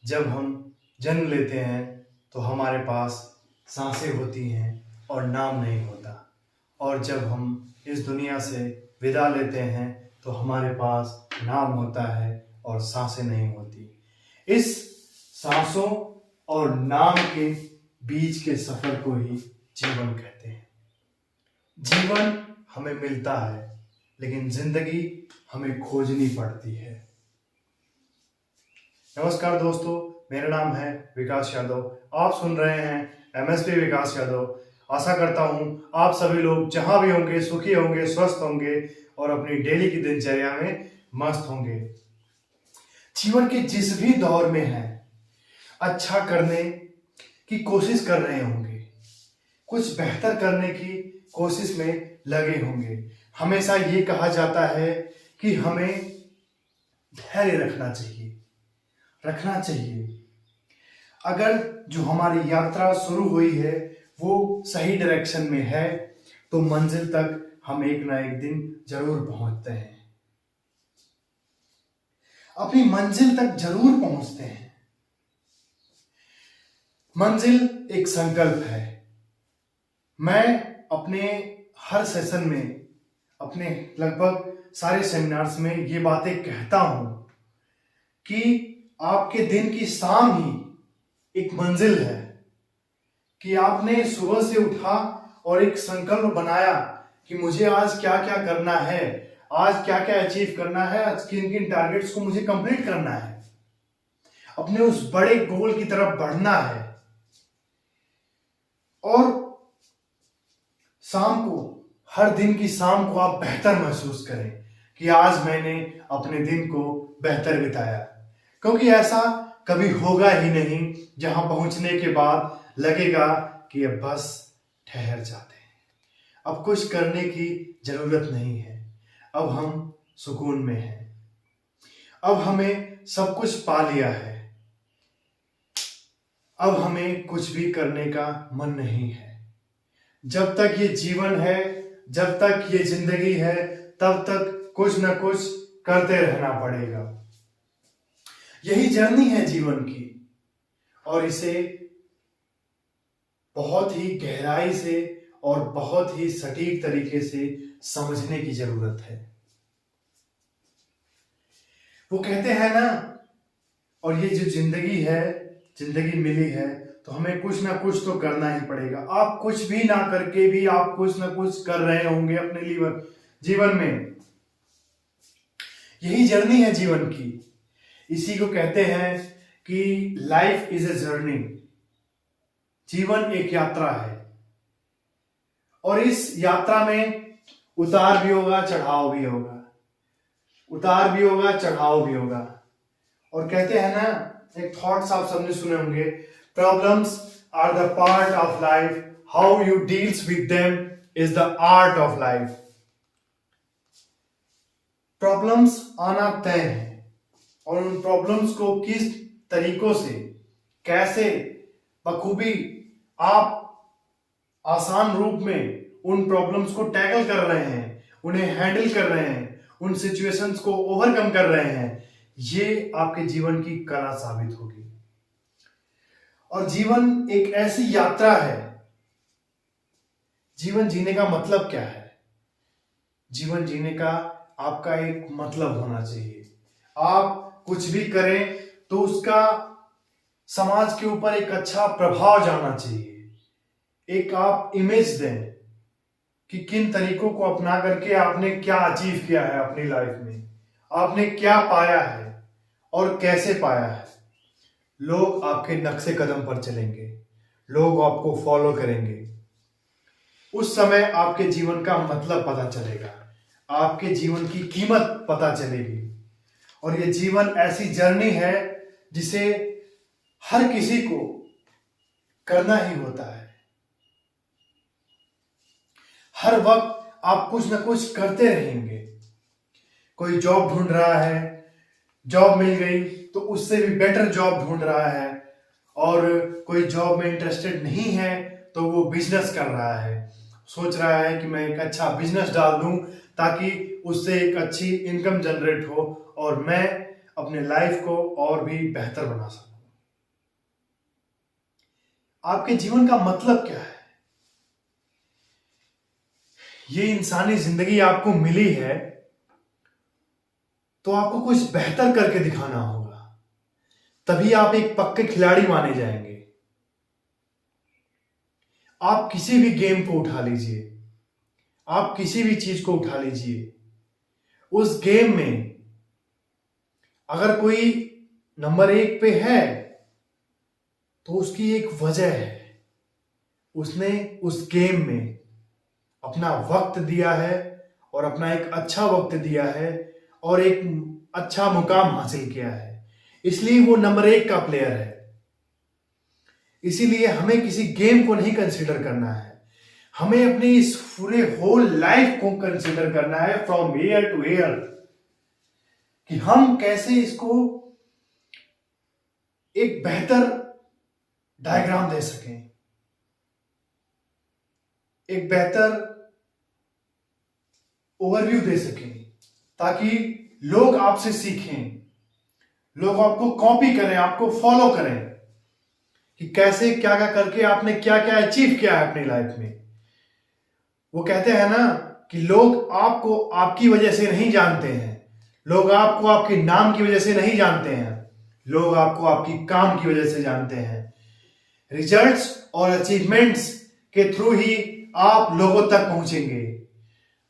जब हम जन्म लेते हैं तो हमारे पास सांसें होती हैं और नाम नहीं होता, और जब हम इस दुनिया से विदा लेते हैं तो हमारे पास नाम होता है और सांसें नहीं होती। इस सांसों और नाम के बीच के सफर को ही जीवन कहते हैं। जीवन हमें मिलता है, लेकिन जिंदगी हमें खोजनी पड़ती है। नमस्कार दोस्तों, मेरा नाम है विकास यादव। आप सुन रहे हैं एमएसपी विकास यादव। आशा करता हूं आप सभी लोग जहां भी होंगे सुखी होंगे, स्वस्थ होंगे और अपनी डेली की दिनचर्या में मस्त होंगे। जीवन के जिस भी दौर में हैं, अच्छा करने की कोशिश कर रहे होंगे, कुछ बेहतर करने की कोशिश में लगे होंगे। हमेशा ये कहा जाता है कि हमें धैर्य रखना चाहिए। अगर जो हमारी यात्रा शुरू हुई है वो सही डायरेक्शन में है तो मंजिल तक हम एक ना एक दिन जरूर पहुंचते हैं, अपनी मंजिल तक जरूर पहुंचते हैं। मंजिल एक संकल्प है। मैं अपने हर सेशन में, अपने लगभग सारे सेमिनार्स में ये बातें कहता हूं कि आपके दिन की शाम ही एक मंजिल है, कि आपने सुबह से उठा और एक संकल्प बनाया कि मुझे आज क्या क्या करना है, आज क्या क्या अचीव करना है, आज किन किन टारगेट्स को मुझे कंप्लीट करना है, अपने उस बड़े गोल की तरफ बढ़ना है। और शाम को, हर दिन की शाम को आप बेहतर महसूस करें कि आज मैंने अपने दिन को बेहतर बिताया, क्योंकि ऐसा कभी होगा ही नहीं जहां पहुंचने के बाद लगेगा कि अब बस ठहर जाते हैं, अब कुछ करने की जरूरत नहीं है, अब हम सुकून में हैं, अब हमें सब कुछ पा लिया है, अब हमें कुछ भी करने का मन नहीं है। जब तक ये जीवन है, जब तक ये जिंदगी है, तब तक कुछ ना कुछ करते रहना पड़ेगा। यही जर्नी है जीवन की, और इसे बहुत ही गहराई से और बहुत ही सटीक तरीके से समझने की जरूरत है। वो कहते हैं ना, और ये जो जिंदगी है, जिंदगी मिली है तो हमें कुछ ना कुछ तो करना ही पड़ेगा। आप कुछ भी ना करके भी आप कुछ ना कुछ कर रहे होंगे अपने लिए जीवन में। यही जर्नी है जीवन की। इसी को कहते हैं कि लाइफ इज ए जर्नी। जीवन एक यात्रा है, और इस यात्रा में उतार भी होगा, चढ़ाव भी होगा, उतार भी होगा, चढ़ाव भी होगा। और कहते हैं ना, एक थॉट्स आप सबने सुने होंगे, problems are the part of life, how you deals with them is the art of life. Problems आना तय है, और उन प्रॉब्लम्स को किस तरीकों से, कैसे बखूबी आप आसान रूप में उन प्रॉब्लम्स को टैकल कर रहे हैं, उन्हें हैंडल कर रहे हैं, उन सिचुएशंस को ओवरकम कर रहे हैं, ये आपके जीवन की कला साबित होगी। और जीवन एक ऐसी यात्रा है। जीवन जीने का मतलब क्या है? जीवन जीने का आपका एक मतलब होना चाहिए। आप कुछ भी करें तो उसका समाज के ऊपर एक अच्छा प्रभाव जाना चाहिए। एक आप इमेज दें कि किन तरीकों को अपना करके आपने क्या अचीव किया है अपनी लाइफ में, आपने क्या पाया है और कैसे पाया है। लोग आपके नक्शे कदम पर चलेंगे, लोग आपको फॉलो करेंगे। उस समय आपके जीवन का मतलब पता चलेगा, आपके जीवन की कीमत पता चलेगी। और ये जीवन ऐसी जर्नी है जिसे हर किसी को करना ही होता है। हर वक्त आप कुछ ना कुछ करते रहेंगे। कोई जॉब ढूंढ रहा है, जॉब मिल गई तो उससे भी बेटर जॉब ढूंढ रहा है, और कोई जॉब में इंटरेस्टेड नहीं है तो वो बिजनेस कर रहा है, सोच रहा है कि मैं एक अच्छा बिजनेस डाल दूं ताकि उससे एक अच्छी इनकम जनरेट हो और मैं अपने लाइफ को और भी बेहतर बना सकूं। आपके जीवन का मतलब क्या है? ये इंसानी जिंदगी आपको मिली है तो आपको कुछ बेहतर करके दिखाना होगा, तभी आप एक पक्के खिलाड़ी माने जाएंगे। आप किसी भी गेम को उठा लीजिए, आप किसी भी चीज को उठा लीजिए, उस गेम में अगर कोई नंबर 1 पे है तो उसकी एक वजह है। उसने उस गेम में अपना वक्त दिया है और अपना एक अच्छा वक्त दिया है और एक अच्छा मुकाम हासिल किया है, इसलिए वो नंबर 1 का प्लेयर है। इसीलिए हमें किसी गेम को नहीं कंसीडर करना है, हमें अपनी इस पूरे होल लाइफ को कंसीडर करना है फ्रॉम ईयर टू ईयर, कि हम कैसे इसको एक बेहतर डायग्राम दे सकें, एक बेहतर ओवरव्यू दे सकें, ताकि लोग आपसे सीखें, लोग आपको कॉपी करें, आपको फॉलो करें कि कैसे क्या क्या करके आपने क्या क्या अचीव किया है अपनी लाइफ में। वो कहते हैं ना कि लोग आपको आपकी वजह से नहीं जानते हैं, लोग आपको आपके नाम की वजह से नहीं जानते हैं, लोग आपको आपकी काम की वजह से जानते हैं। रिजल्ट्स और अचीवमेंट्स के थ्रू ही आप लोगों तक पहुंचेंगे।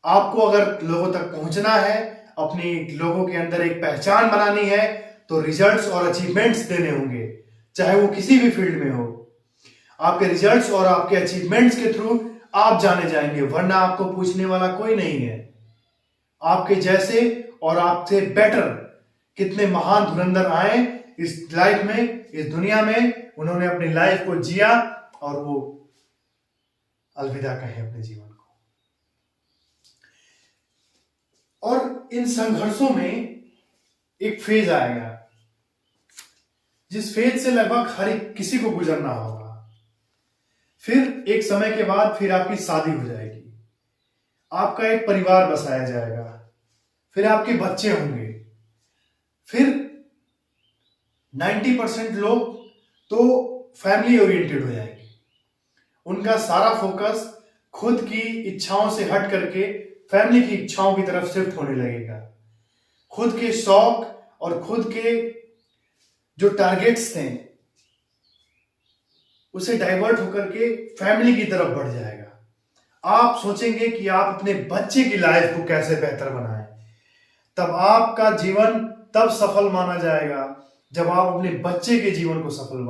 आपको अगर लोगों तक पहुंचना है, अपनी लोगों के अंदर एक पहचान बनानी है, तो रिजल्ट्स और अचीवमेंट्स देने होंगे, चाहे वो किसी भी फील्ड में हो। आपके रिजल्ट्स और आपके अचीवमेंट्स के थ्रू आप जाने जाएंगे, वरना आपको पूछने वाला कोई नहीं है। आपके जैसे और आपसे बेटर कितने महान धुरंधर आए इस लाइफ में, इस दुनिया में, उन्होंने अपनी लाइफ को जिया और वो अलविदा कहे अपने जीवन को। और इन संघर्षों में एक फेज आएगा, जिस फेज से लगभग हर एक किसी को गुजरना होगा। फिर एक समय के बाद फिर आपकी शादी हो जाएगी, आपका एक परिवार बसाया जाएगा, फिर आपके बच्चे होंगे, फिर 90% लोग तो फैमिली ओरिएंटेड हो जाएंगे। उनका सारा फोकस खुद की इच्छाओं से हट करके फैमिली की इच्छाओं की तरफ शिफ्ट होने लगेगा। खुद के शौक और खुद के जो टारगेट्स थे उसे डाइवर्ट होकर के फैमिली की तरफ बढ़ जाएगा। आप सोचेंगे कि आप अपने बच्चे की लाइफ को कैसे बेहतर बनाएं, तब आपका जीवन तब सफल माना जाएगा जब आप अपने बच्चे के जीवन को सफल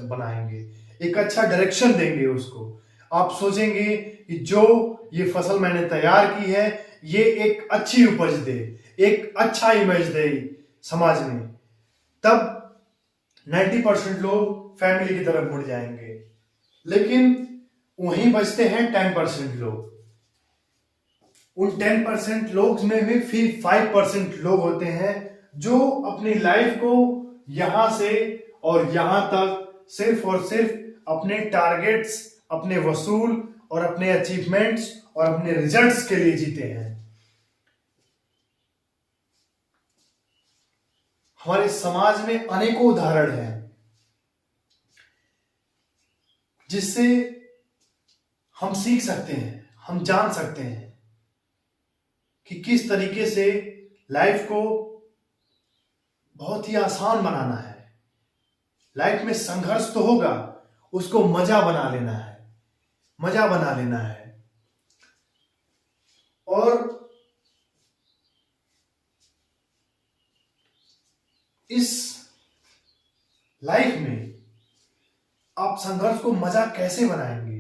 बनाएंगे, एक अच्छा डायरेक्शन देंगे उसको। आप सोचेंगे कि जो ये फसल मैंने तैयार की है ये एक अच्छी उपज दे, एक अच्छा इमेज दे समाज में, तब 90% लोग फैमिली की तरफ मुड़ जाएंगे। लेकिन वहीं बचते हैं 10% लोग। उन 10% लोग में भी फिर 5% लोग होते हैं जो अपनी लाइफ को यहां से और यहां तक सिर्फ और सिर्फ अपने टारगेट्स, अपने वसूल और अपने अचीवमेंट्स और अपने रिजल्ट्स के लिए जीते हैं। हमारे समाज में अनेकों उदाहरण हैं जिससे हम सीख सकते हैं, हम जान सकते हैं कि किस तरीके से लाइफ को बहुत ही आसान बनाना है। लाइफ में संघर्ष तो होगा, उसको मजा बना लेना है, मजा बना लेना है। और इस लाइफ में आप संघर्ष को मजा कैसे बनाएंगे?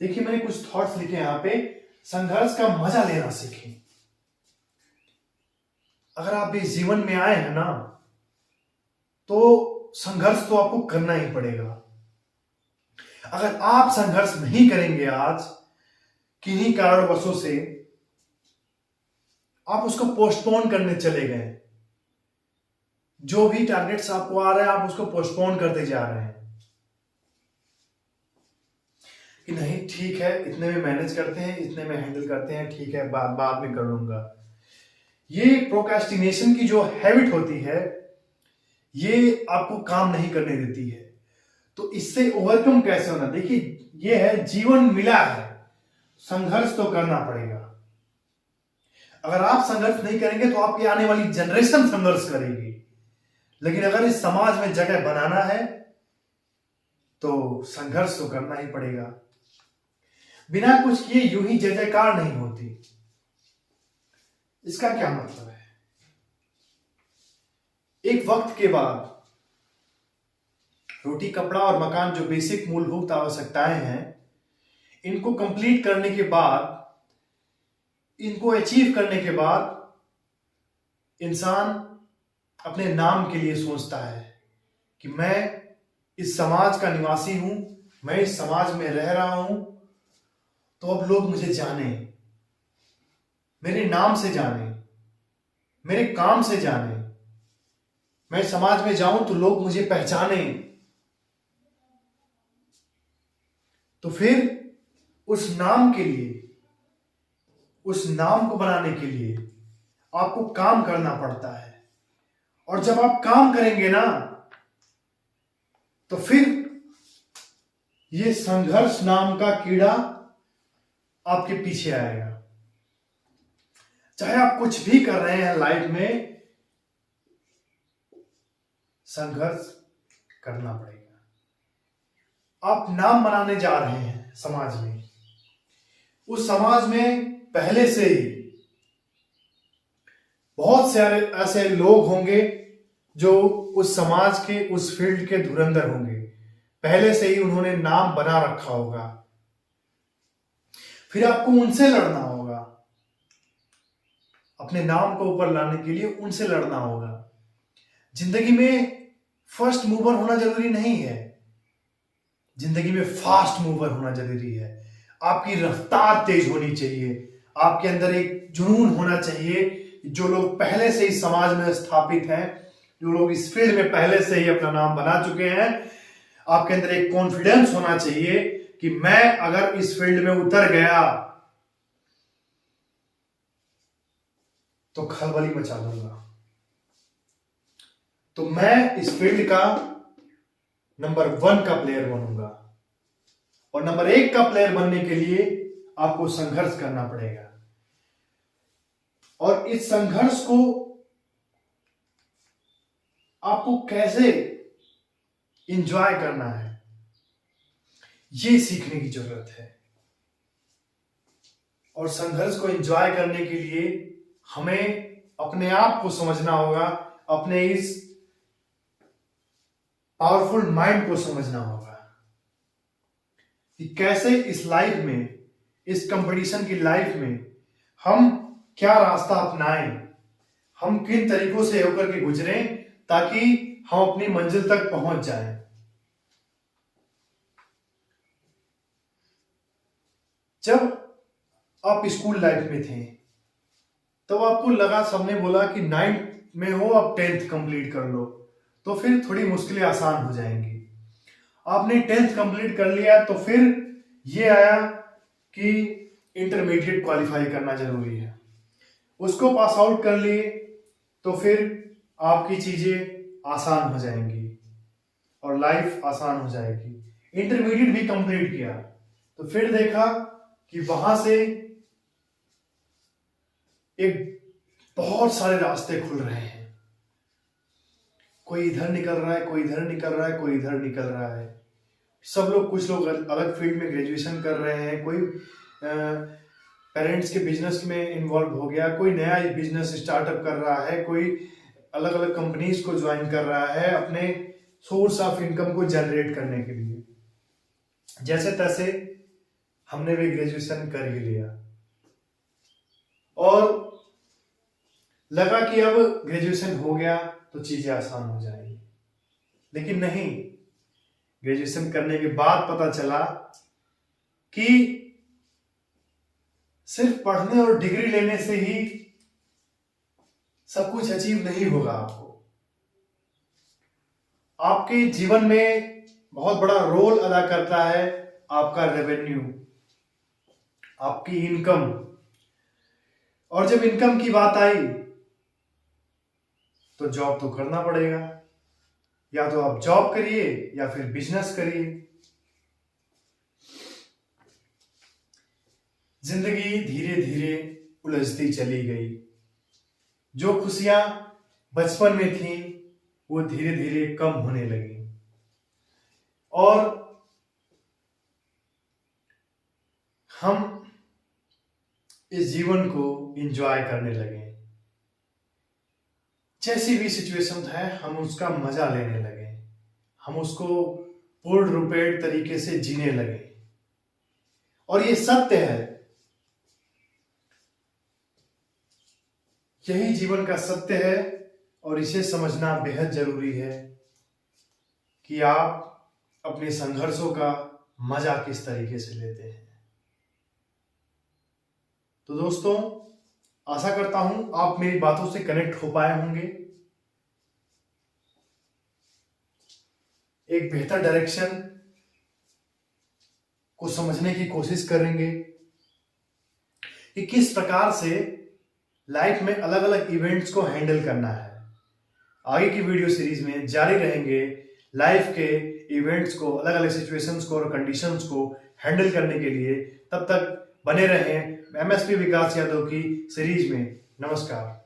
देखिए, मैंने कुछ थॉट्स लिखे यहां पे। संघर्ष का मजा लेना सीखें। अगर आप इस जीवन में आए हैं ना, तो संघर्ष तो आपको करना ही पड़ेगा। अगर आप संघर्ष नहीं करेंगे आज किन्हीं कारणवशों से, आप उसको पोस्टपोन करने चले गए, जो भी टारगेट्स आपको आ रहे हैं आप उसको पोस्टपोन करते जा रहे हैं कि नहीं ठीक है, इतने में मैनेज करते हैं, इतने में हैंडल करते हैं, ठीक है बाद में कर लूंगा। ये प्रोक्रेस्टिनेशन की जो हैबिट होती है ये आपको काम नहीं करने देती है। तो इससे ओवरकम कैसे होना, देखिए ये है, जीवन मिला है, संघर्ष तो करना पड़ेगा। अगर आप संघर्ष नहीं करेंगे तो आपकी आने वाली जनरेशन संघर्ष करेगी। लेकिन अगर इस समाज में जगह बनाना है तो संघर्ष तो करना ही पड़ेगा। बिना कुछ किए यूं ही जय जयकार नहीं होती। इसका क्या मतलब है? एक वक्त के बाद रोटी, कपड़ा और मकान, जो बेसिक मूलभूत आवश्यकताएं हैं, इनको कंप्लीट करने के बाद, इनको अचीव करने के बाद इंसान अपने नाम के लिए सोचता है कि मैं इस समाज का निवासी हूं, मैं इस समाज में रह रहा हूं, तो अब लोग मुझे जाने, मेरे नाम से जाने, मेरे काम से जाने, मैं समाज में जाऊं तो लोग मुझे पहचाने। तो फिर उस नाम के लिए, उस नाम को बनाने के लिए आपको काम करना पड़ता है। और जब आप काम करेंगे ना, तो फिर ये संघर्ष नाम का कीड़ा आपके पीछे आएगा। चाहे आप कुछ भी कर रहे हैं लाइफ में, संघर्ष करना पड़ेगा। आप नाम बनाने जा रहे हैं समाज में, उस समाज में पहले से ही बहुत सारे ऐसे लोग होंगे जो उस समाज के, उस फील्ड के धुरंधर होंगे, पहले से ही उन्होंने नाम बना रखा होगा। फिर आपको उनसे लड़ना होगा, अपने नाम को ऊपर लाने के लिए उनसे लड़ना होगा। जिंदगी में फर्स्ट मूवर होना जरूरी नहीं है, जिंदगी में फास्ट मूवर होना जरूरी है। आपकी रफ्तार तेज होनी चाहिए, आपके अंदर एक जुनून होना चाहिए। जो लोग पहले से ही समाज में स्थापित हैं, जो लोग इस फील्ड में पहले से ही अपना नाम बना चुके हैं, आपके अंदर एक कॉन्फिडेंस होना चाहिए कि मैं अगर इस फील्ड में उतर गया तो खलबली मचा दूंगा, तो मैं इस फील्ड का नंबर 1 का प्लेयर बनूंगा। और नंबर 1 का प्लेयर बनने के लिए आपको संघर्ष करना पड़ेगा। और इस संघर्ष को आपको कैसे एंजॉय करना है, ये सीखने की जरूरत है। और संघर्ष को एंजॉय करने के लिए हमें अपने आप को समझना होगा, अपने इस पावरफुल माइंड को समझना होगा कि कैसे इस लाइफ में, इस कंपटीशन की लाइफ में हम क्या रास्ता अपनाएं, हम किन तरीकों से होकर के गुजरें ताकि हम अपनी मंजिल तक पहुंच जाएं। जब आप स्कूल लाइफ में थे तो आपको लगा, सबने बोला कि 9th में हो, अब 10th कंप्लीट कर लो, तो फिर थोड़ी मुश्किलें आसान हो जाएंगी। आपने 10th कंप्लीट कर लिया तो फिर ये आया कि इंटरमीडिएट क्वालिफाई करना जरूरी है, उसको पास आउट कर लिए तो फिर आपकी चीजें आसान हो जाएंगी और लाइफ आसान हो जाएगी। इंटरमीडिएट भी कंप्लीट किया तो फिर देखा कि वहां से एक बहुत सारे रास्ते खुल रहे हैं, कोई इधर निकल रहा है, कोई इधर निकल रहा है, कोई इधर निकल रहा है। सब लोग, कुछ लोग अलग फील्ड में ग्रेजुएशन कर रहे हैं, कोई पेरेंट्स के बिजनेस में इन्वॉल्व हो गया, कोई नया बिजनेस स्टार्टअप कर रहा है, कोई अलग अलग कंपनीज को ज्वाइन कर रहा है अपने सोर्स ऑफ इनकम को जनरेट करने के लिए। जैसे तैसे हमने भी ग्रेजुएशन कर ही लिया और लगा कि अब ग्रेजुएशन हो गया तो चीजें आसान हो जाएंगी, लेकिन नहीं। ग्रेजुएशन करने के बाद पता चला कि सिर्फ पढ़ने और डिग्री लेने से ही सब कुछ अचीव नहीं होगा। आपके जीवन में बहुत बड़ा रोल अदा करता है आपका रेवेन्यू, आपकी इनकम। और जब इनकम की बात आई तो जॉब तो करना पड़ेगा, या तो आप जॉब करिए या फिर बिजनेस करिए। जिंदगी धीरे धीरे उलझती चली गई। जो खुशियां बचपन में थी वो धीरे धीरे कम होने लगी और हम इस जीवन को एंजॉय करने लगे। जैसी भी सिचुएशन है हम उसका मजा लेने लगे, हम उसको पूर्ण रूपेण तरीके से जीने लगे। और ये सत्य है, यही जीवन का सत्य है और इसे समझना बेहद जरूरी है कि आप अपने संघर्षों का मजा किस तरीके से लेते हैं। तो दोस्तों, आशा करता हूं आप मेरी बातों से कनेक्ट हो पाए होंगे, एक बेहतर डायरेक्शन को समझने की कोशिश करेंगे कि किस प्रकार से लाइफ में अलग अलग इवेंट्स को हैंडल करना है। आगे की वीडियो सीरीज में जारी रहेंगे लाइफ के इवेंट्स को, अलग अलग सिचुएशंस को और कंडीशंस को हैंडल करने के लिए। तब तक बने रहें MSP विकास यादव की सीरीज में। नमस्कार।